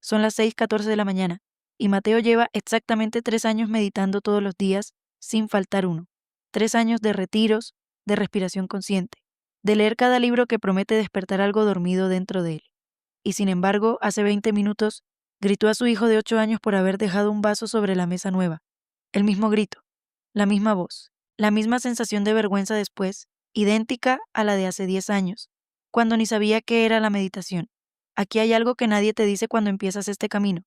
Son las 6:14 de la mañana, y Mateo lleva exactamente 3 años meditando todos los días, sin faltar uno. 3 años de retiros, de respiración consciente, de leer cada libro que promete despertar algo dormido dentro de él. Y sin embargo, hace 20 minutos, gritó a su hijo de 8 años por haber dejado un vaso sobre la mesa nueva. El mismo grito, la misma voz, la misma sensación de vergüenza después, idéntica a la de hace 10 años, cuando ni sabía qué era la meditación. Aquí hay algo que nadie te dice cuando empiezas este camino.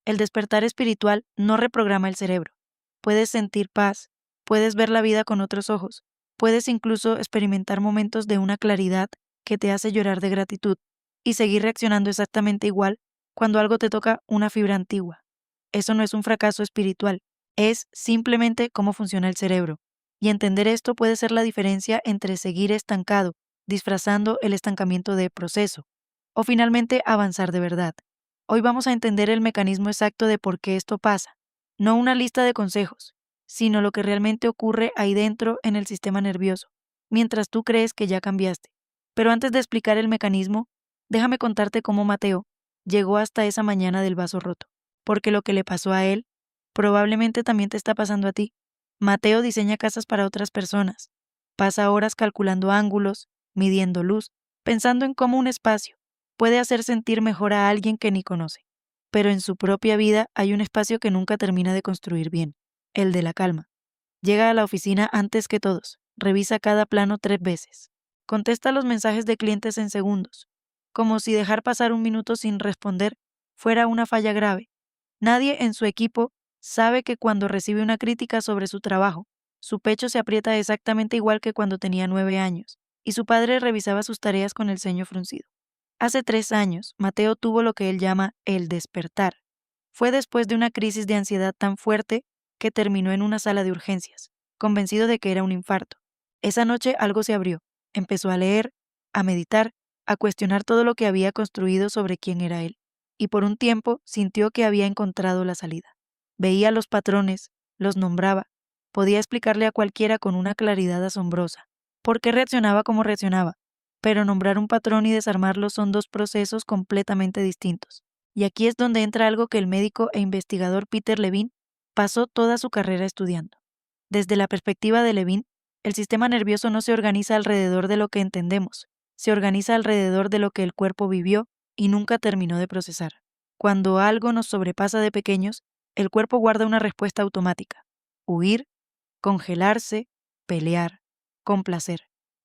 El despertar espiritual no reprograma el cerebro. Puedes sentir paz, puedes ver la vida con otros ojos, puedes incluso experimentar momentos de una claridad que te hace llorar de gratitud y seguir reaccionando exactamente igual cuando algo te toca una fibra antigua. Eso no es un fracaso espiritual, es simplemente cómo funciona el cerebro. Y entender esto puede ser la diferencia entre seguir estancado, disfrazando el estancamiento de proceso, o finalmente avanzar de verdad. Hoy vamos a entender el mecanismo exacto de por qué esto pasa, no una lista de consejos, sino lo que realmente ocurre ahí dentro en el sistema nervioso, mientras tú crees que ya cambiaste. Pero antes de explicar el mecanismo, déjame contarte cómo Mateo llegó hasta esa mañana del vaso roto, porque lo que le pasó a él probablemente también te está pasando a ti. Mateo diseña casas para otras personas, pasa horas calculando ángulos, midiendo luz, pensando en cómo un espacio puede hacer sentir mejor a alguien que ni conoce. Pero en su propia vida hay un espacio que nunca termina de construir bien, el de la calma. Llega a la oficina antes que todos, revisa cada plano 3 veces, contesta los mensajes de clientes en segundos, como si dejar pasar un minuto sin responder fuera una falla grave. Nadie en su equipo sabe que cuando recibe una crítica sobre su trabajo, su pecho se aprieta exactamente igual que cuando tenía 9 años, y su padre revisaba sus tareas con el ceño fruncido. Hace 3 años, Mateo tuvo lo que él llama el despertar. Fue después de una crisis de ansiedad tan fuerte que terminó en una sala de urgencias, convencido de que era un infarto. Esa noche algo se abrió. Empezó a leer, a meditar, a cuestionar todo lo que había construido sobre quién era él. Y por un tiempo sintió que había encontrado la salida. Veía los patrones, los nombraba, podía explicarle a cualquiera con una claridad asombrosa por qué reaccionaba como reaccionaba, pero nombrar un patrón y desarmarlo son dos procesos completamente distintos. Y aquí es donde entra algo que el médico e investigador Peter Levine pasó toda su carrera estudiando. Desde la perspectiva de Levine, el sistema nervioso no se organiza alrededor de lo que entendemos, se organiza alrededor de lo que el cuerpo vivió y nunca terminó de procesar. Cuando algo nos sobrepasa de pequeños, el cuerpo guarda una respuesta automática: huir, congelarse, pelear, complacer.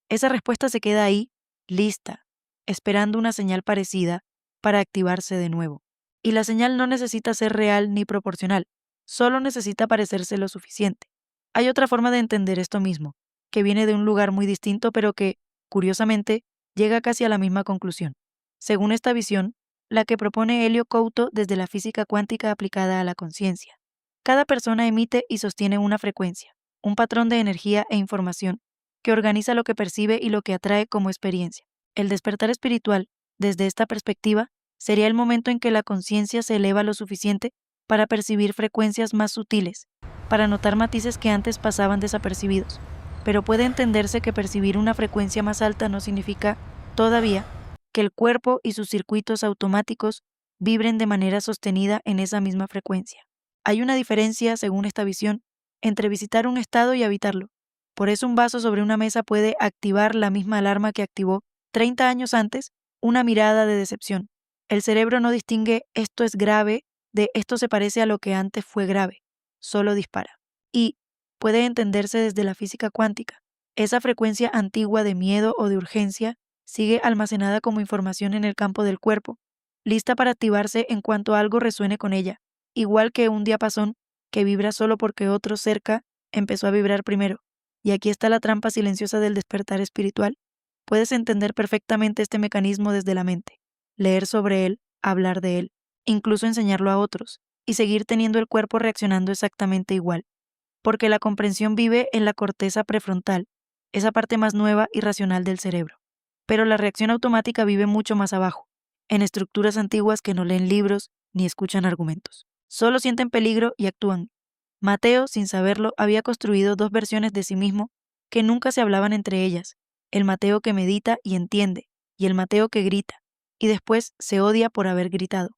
Esa respuesta se queda ahí, lista, esperando una señal parecida para activarse de nuevo. Y la señal no necesita ser real ni proporcional, solo necesita parecerse lo suficiente. Hay otra forma de entender esto mismo, que viene de un lugar muy distinto pero que, curiosamente, llega casi a la misma conclusión. Según esta visión, la que propone Helio Couto desde la física cuántica aplicada a la conciencia. Cada persona emite y sostiene una frecuencia, un patrón de energía e información que organiza lo que percibe y lo que atrae como experiencia. El despertar espiritual, desde esta perspectiva, sería el momento en que la conciencia se eleva lo suficiente para percibir frecuencias más sutiles, para notar matices que antes pasaban desapercibidos. Pero puede entenderse que percibir una frecuencia más alta no significa, todavía, que el cuerpo y sus circuitos automáticos vibren de manera sostenida en esa misma frecuencia. Hay una diferencia, según esta visión, entre visitar un estado y habitarlo. Por eso un vaso sobre una mesa puede activar la misma alarma que activó 30 años antes una mirada de decepción. El cerebro no distingue esto es grave de esto se parece a lo que antes fue grave, solo dispara. Y puede entenderse desde la física cuántica. Esa frecuencia antigua de miedo o de urgencia sigue almacenada como información en el campo del cuerpo, lista para activarse en cuanto algo resuene con ella, igual que un diapasón que vibra solo porque otro cerca empezó a vibrar primero. Y aquí está la trampa silenciosa del despertar espiritual. Puedes entender perfectamente este mecanismo desde la mente, leer sobre él, hablar de él, incluso enseñarlo a otros, y seguir teniendo el cuerpo reaccionando exactamente igual. Porque la comprensión vive en la corteza prefrontal, esa parte más nueva y racional del cerebro. Pero la reacción automática vive mucho más abajo, en estructuras antiguas que no leen libros ni escuchan argumentos. Solo sienten peligro y actúan. Mateo, sin saberlo, había construido dos versiones de sí mismo que nunca se hablaban entre ellas: el Mateo que medita y entiende, y el Mateo que grita, y después se odia por haber gritado.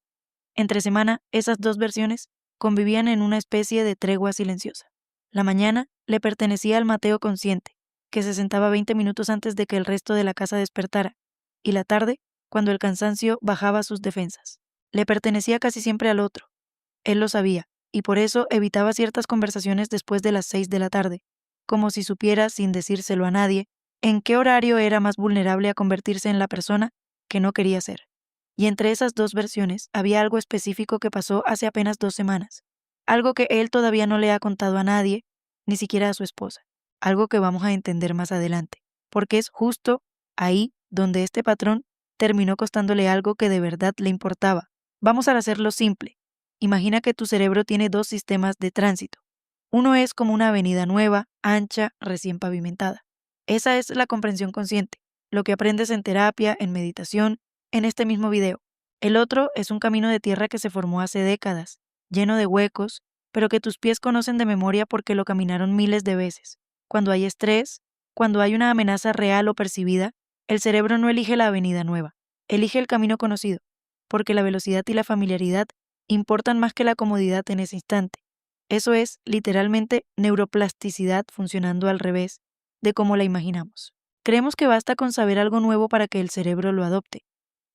Entre semana, esas dos versiones convivían en una especie de tregua silenciosa. La mañana le pertenecía al Mateo consciente, que se sentaba 20 minutos antes de que el resto de la casa despertara, y la tarde, cuando el cansancio bajaba sus defensas. Le pertenecía casi siempre al otro. Él lo sabía, y por eso evitaba ciertas conversaciones después de las 6 de la tarde, como si supiera, sin decírselo a nadie, en qué horario era más vulnerable a convertirse en la persona que no quería ser. Y entre esas dos versiones había algo específico que pasó hace apenas 2 semanas, algo que él todavía no le ha contado a nadie, ni siquiera a su esposa, algo que vamos a entender más adelante, porque es justo ahí donde este patrón terminó costándole algo que de verdad le importaba. Vamos a hacerlo simple. Imagina que tu cerebro tiene dos sistemas de tránsito. Uno es como una avenida nueva, ancha, recién pavimentada. Esa es la comprensión consciente, lo que aprendes en terapia, en meditación, en este mismo video. El otro es un camino de tierra que se formó hace décadas, lleno de huecos, pero que tus pies conocen de memoria porque lo caminaron miles de veces. Cuando hay estrés, cuando hay una amenaza real o percibida, el cerebro no elige la avenida nueva, elige el camino conocido, porque la velocidad y la familiaridad importan más que la comodidad en ese instante. Eso es, literalmente, neuroplasticidad funcionando al revés de cómo la imaginamos. Creemos que basta con saber algo nuevo para que el cerebro lo adopte,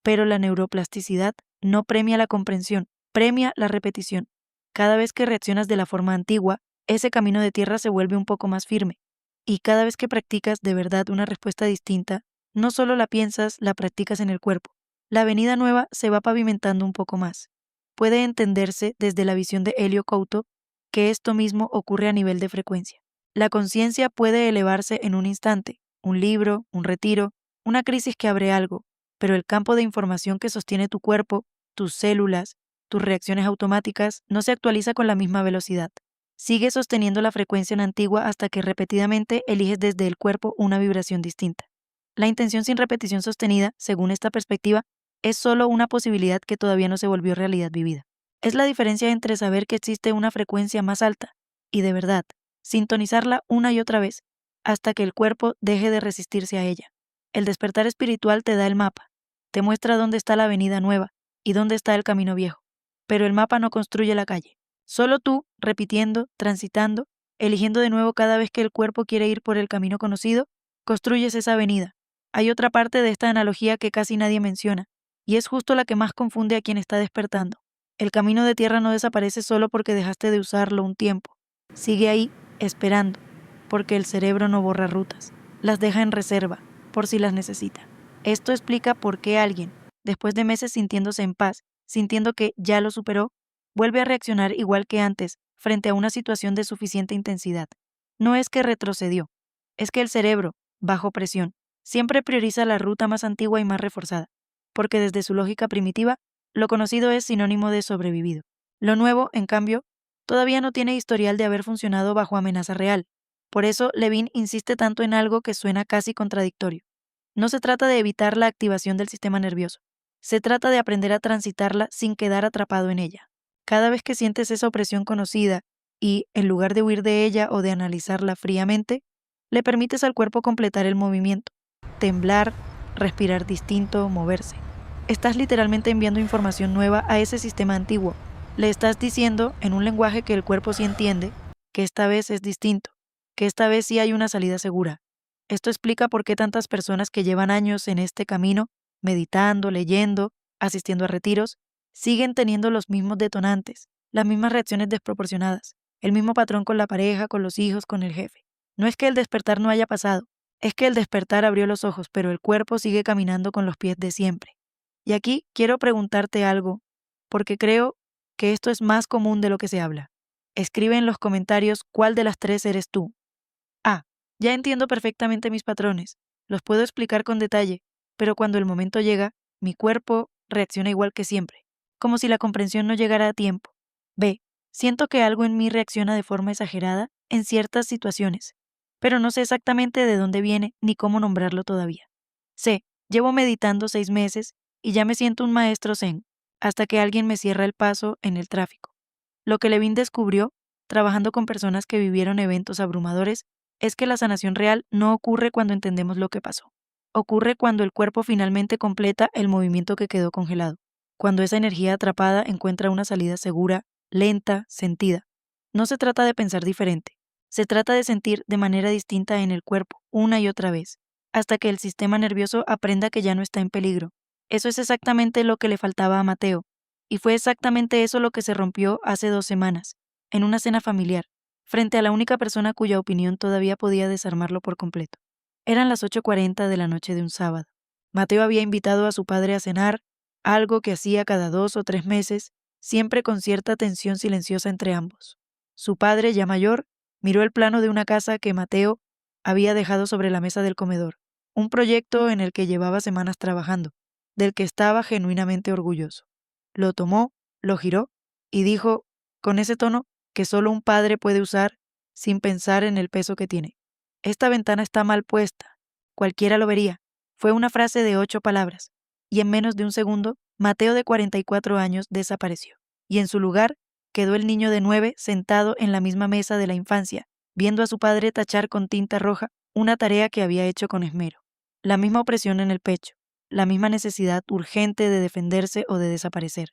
pero la neuroplasticidad no premia la comprensión, premia la repetición. Cada vez que reaccionas de la forma antigua, ese camino de tierra se vuelve un poco más firme. Y cada vez que practicas de verdad una respuesta distinta, no solo la piensas, la practicas en el cuerpo. La avenida nueva se va pavimentando un poco más. Puede entenderse desde la visión de Helio Couto que esto mismo ocurre a nivel de frecuencia. La conciencia puede elevarse en un instante, un libro, un retiro, una crisis que abre algo, pero el campo de información que sostiene tu cuerpo, tus células, tus reacciones automáticas, no se actualiza con la misma velocidad. Sigue sosteniendo la frecuencia en antigua hasta que repetidamente eliges desde el cuerpo una vibración distinta. La intención sin repetición sostenida, según esta perspectiva, es solo una posibilidad que todavía no se volvió realidad vivida. Es la diferencia entre saber que existe una frecuencia más alta y, de verdad, sintonizarla una y otra vez hasta que el cuerpo deje de resistirse a ella. El despertar espiritual te da el mapa, te muestra dónde está la avenida nueva y dónde está el camino viejo, pero el mapa no construye la calle. Solo tú, repitiendo, transitando, eligiendo de nuevo cada vez que el cuerpo quiere ir por el camino conocido, construyes esa avenida. Hay otra parte de esta analogía que casi nadie menciona, y es justo la que más confunde a quien está despertando. El camino de tierra no desaparece solo porque dejaste de usarlo un tiempo. Sigue ahí, esperando, porque el cerebro no borra rutas, las deja en reserva, por si las necesita. Esto explica por qué alguien, después de meses sintiéndose en paz, sintiendo que ya lo superó, vuelve a reaccionar igual que antes frente a una situación de suficiente intensidad. No es que retrocedió, es que el cerebro, bajo presión, siempre prioriza la ruta más antigua y más reforzada, porque desde su lógica primitiva, lo conocido es sinónimo de sobrevivido. Lo nuevo, en cambio, todavía no tiene historial de haber funcionado bajo amenaza real. Por eso, Levine insiste tanto en algo que suena casi contradictorio. No se trata de evitar la activación del sistema nervioso. Se trata de aprender a transitarla sin quedar atrapado en ella. Cada vez que sientes esa opresión conocida y, en lugar de huir de ella o de analizarla fríamente, le permites al cuerpo completar el movimiento, temblar, respirar distinto, moverse. Estás literalmente enviando información nueva a ese sistema antiguo. Le estás diciendo, en un lenguaje que el cuerpo sí entiende, que esta vez es distinto, que esta vez sí hay una salida segura. Esto explica por qué tantas personas que llevan años en este camino, meditando, leyendo, asistiendo a retiros, siguen teniendo los mismos detonantes, las mismas reacciones desproporcionadas, el mismo patrón con la pareja, con los hijos, con el jefe. No es que el despertar no haya pasado, es que el despertar abrió los ojos, pero el cuerpo sigue caminando con los pies de siempre. Y aquí quiero preguntarte algo, porque creo que esto es más común de lo que se habla. Escribe en los comentarios cuál de las tres eres tú. Ah, ya entiendo perfectamente mis patrones, los puedo explicar con detalle, pero cuando el momento llega, mi cuerpo reacciona igual que siempre, como si la comprensión no llegara a tiempo. B, siento que algo en mí reacciona de forma exagerada en ciertas situaciones, pero no sé exactamente de dónde viene ni cómo nombrarlo todavía. C, llevo meditando 6 meses y ya me siento un maestro zen, hasta que alguien me cierra el paso en el tráfico. Lo que Levine descubrió, trabajando con personas que vivieron eventos abrumadores, es que la sanación real no ocurre cuando entendemos lo que pasó. Ocurre cuando el cuerpo finalmente completa el movimiento que quedó congelado. cuando esa energía atrapada encuentra una salida segura, lenta, sentida. No se trata de pensar diferente, se trata de sentir de manera distinta en el cuerpo, una y otra vez, hasta que el sistema nervioso aprenda que ya no está en peligro. Eso es exactamente lo que le faltaba a Mateo, y fue exactamente eso lo que se rompió hace 2 semanas, en una cena familiar, frente a la única persona cuya opinión todavía podía desarmarlo por completo. Eran las 8:40 de la noche de un sábado. Mateo había invitado a su padre a cenar, algo que hacía cada 2 o 3 meses, siempre con cierta tensión silenciosa entre ambos. Su padre, ya mayor, miró el plano de una casa que Mateo había dejado sobre la mesa del comedor, un proyecto en el que llevaba semanas trabajando, del que estaba genuinamente orgulloso. Lo tomó, lo giró y dijo, con ese tono que solo un padre puede usar sin pensar en el peso que tiene: esta ventana está mal puesta, cualquiera lo vería. Fue una frase de 8 palabras, y en menos de un segundo, Mateo de 44 años desapareció, y en su lugar quedó el niño de 9 sentado en la misma mesa de la infancia, viendo a su padre tachar con tinta roja una tarea que había hecho con esmero. La misma opresión en el pecho, la misma necesidad urgente de defenderse o de desaparecer.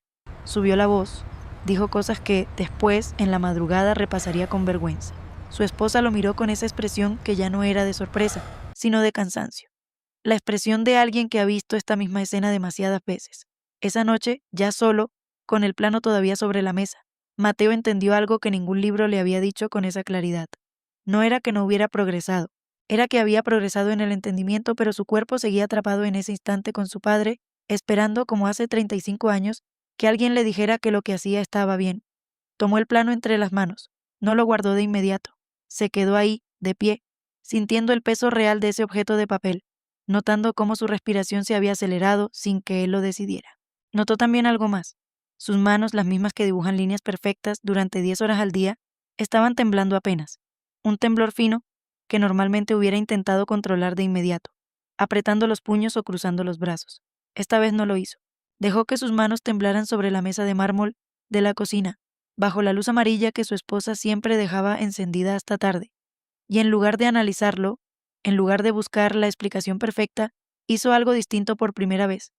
Subió la voz, dijo cosas que después, en la madrugada, repasaría con vergüenza. Su esposa lo miró con esa expresión que ya no era de sorpresa, sino de cansancio. La expresión de alguien que ha visto esta misma escena demasiadas veces. Esa noche, ya solo, con el plano todavía sobre la mesa, Mateo entendió algo que ningún libro le había dicho con esa claridad. No era que no hubiera progresado, era que había progresado en el entendimiento, pero su cuerpo seguía atrapado en ese instante con su padre, esperando, como hace 35 años, que alguien le dijera que lo que hacía estaba bien. Tomó el plano entre las manos, no lo guardó de inmediato, se quedó ahí, de pie, sintiendo el peso real de ese objeto de papel, notando cómo su respiración se había acelerado sin que él lo decidiera. Notó también algo más. Sus manos, las mismas que dibujan líneas perfectas durante 10 horas al día, estaban temblando apenas. Un temblor fino que normalmente hubiera intentado controlar de inmediato, apretando los puños o cruzando los brazos. Esta vez no lo hizo. Dejó que sus manos temblaran sobre la mesa de mármol de la cocina, bajo la luz amarilla que su esposa siempre dejaba encendida hasta tarde. Y en lugar de analizarlo, en lugar de buscar la explicación perfecta, hizo algo distinto por primera vez.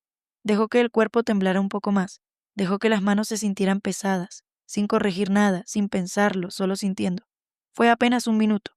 Dejó que el cuerpo temblara un poco más, dejó que las manos se sintieran pesadas, sin corregir nada, sin pensarlo, solo sintiendo. Fue apenas un minuto,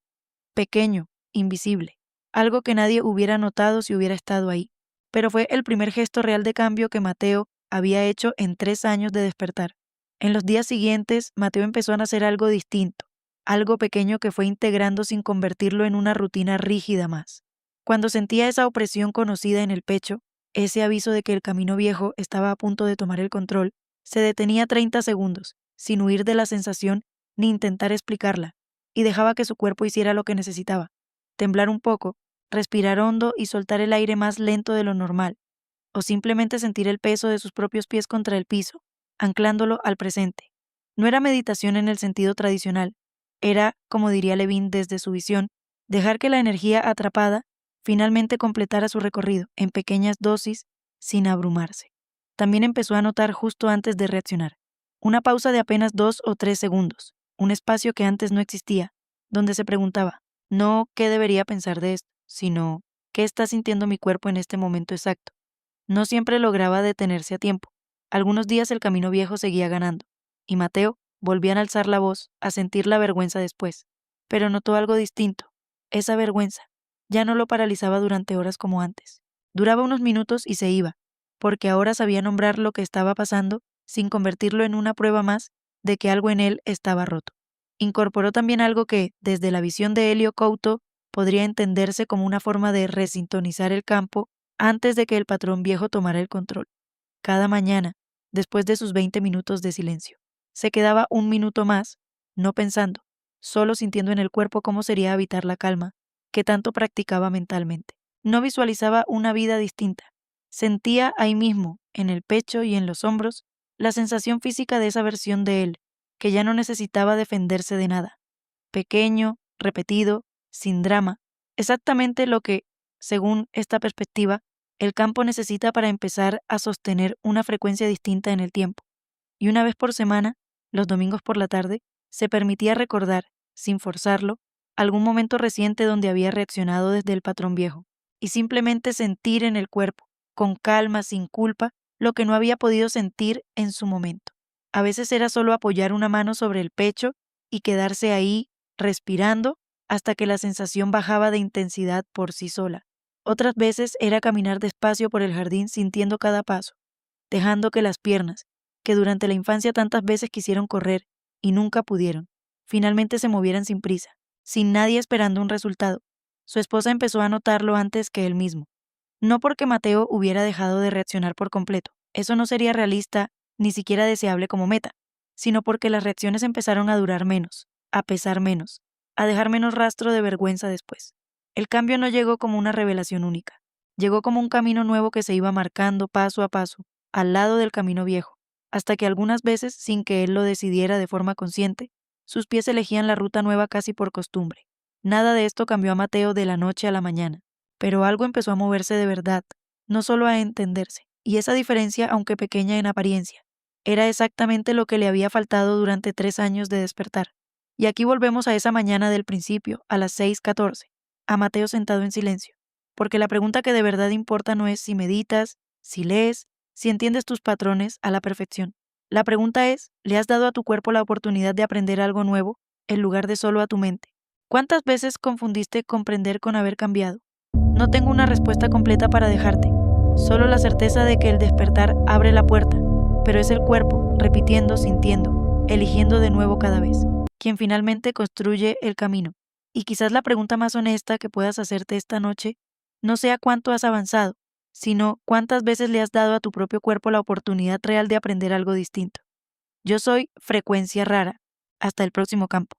pequeño, invisible, algo que nadie hubiera notado si hubiera estado ahí, pero fue el primer gesto real de cambio que Mateo había hecho en 3 años de despertar. En los días siguientes, Mateo empezó a hacer algo distinto, algo pequeño que fue integrando sin convertirlo en una rutina rígida más. Cuando sentía esa opresión conocida en el pecho, ese aviso de que el camino viejo estaba a punto de tomar el control, se detenía 30 segundos, sin huir de la sensación ni intentar explicarla, y dejaba que su cuerpo hiciera lo que necesitaba: temblar un poco, respirar hondo y soltar el aire más lento de lo normal, o simplemente sentir el peso de sus propios pies contra el piso, anclándolo al presente. No era meditación en el sentido tradicional, era, como diría Levin desde su visión, dejar que la energía atrapada finalmente completara su recorrido en pequeñas dosis, sin abrumarse. También empezó a notar justo antes de reaccionar una pausa de apenas 2 o 3 segundos, un espacio que antes no existía, donde se preguntaba, no qué debería pensar de esto, sino qué está sintiendo mi cuerpo en este momento exacto. No siempre lograba detenerse a tiempo. Algunos días el camino viejo seguía ganando, y Mateo volvía a alzar la voz, a sentir la vergüenza después. Pero notó algo distinto. Esa vergüenza ya no lo paralizaba durante horas como antes. Duraba unos minutos y se iba, porque ahora sabía nombrar lo que estaba pasando sin convertirlo en una prueba más de que algo en él estaba roto. Incorporó también algo que, desde la visión de Helio Couto, podría entenderse como una forma de resintonizar el campo antes de que el patrón viejo tomara el control. Cada mañana, después de sus 20 minutos de silencio, se quedaba un minuto más, no pensando, solo sintiendo en el cuerpo cómo sería habitar la calma que tanto practicaba mentalmente. No visualizaba una vida distinta. Sentía ahí mismo, en el pecho y en los hombros, la sensación física de esa versión de él, que ya no necesitaba defenderse de nada. Pequeño, repetido, sin drama, exactamente lo que, según esta perspectiva, el campo necesita para empezar a sostener una frecuencia distinta en el tiempo. Y una vez por semana, los domingos por la tarde, se permitía recordar, sin forzarlo, algún momento reciente donde había reaccionado desde el patrón viejo, y simplemente sentir en el cuerpo, con calma, sin culpa, lo que no había podido sentir en su momento. A veces era solo apoyar una mano sobre el pecho y quedarse ahí, respirando, hasta que la sensación bajaba de intensidad por sí sola. Otras veces era caminar despacio por el jardín sintiendo cada paso, dejando que las piernas, que durante la infancia tantas veces quisieron correr y nunca pudieron, finalmente se movieran sin prisa, sin nadie esperando un resultado. Su esposa empezó a notarlo antes que él mismo. No porque Mateo hubiera dejado de reaccionar por completo, eso no sería realista ni siquiera deseable como meta, sino porque las reacciones empezaron a durar menos, a pesar menos, a dejar menos rastro de vergüenza después. El cambio no llegó como una revelación única, llegó como un camino nuevo que se iba marcando paso a paso, al lado del camino viejo, hasta que algunas veces, sin que él lo decidiera de forma consciente, sus pies elegían la ruta nueva casi por costumbre. Nada de esto cambió a Mateo de la noche a la mañana, pero algo empezó a moverse de verdad, no solo a entenderse, y esa diferencia, aunque pequeña en apariencia, era exactamente lo que le había faltado durante 3 años de despertar. Y aquí volvemos a esa mañana del principio, a las 6:14, a Mateo sentado en silencio, porque la pregunta que de verdad importa no es si meditas, si lees, si entiendes tus patrones a la perfección. La pregunta es, ¿le has dado a tu cuerpo la oportunidad de aprender algo nuevo en lugar de solo a tu mente? ¿Cuántas veces confundiste comprender con haber cambiado? No tengo una respuesta completa para dejarte, solo la certeza de que el despertar abre la puerta, pero es el cuerpo, repitiendo, sintiendo, eligiendo de nuevo cada vez, quien finalmente construye el camino. Y quizás la pregunta más honesta que puedas hacerte esta noche no sea cuánto has avanzado, sino cuántas veces le has dado a tu propio cuerpo la oportunidad real de aprender algo distinto. Yo soy Frecuencia Rara. Hasta el próximo campo.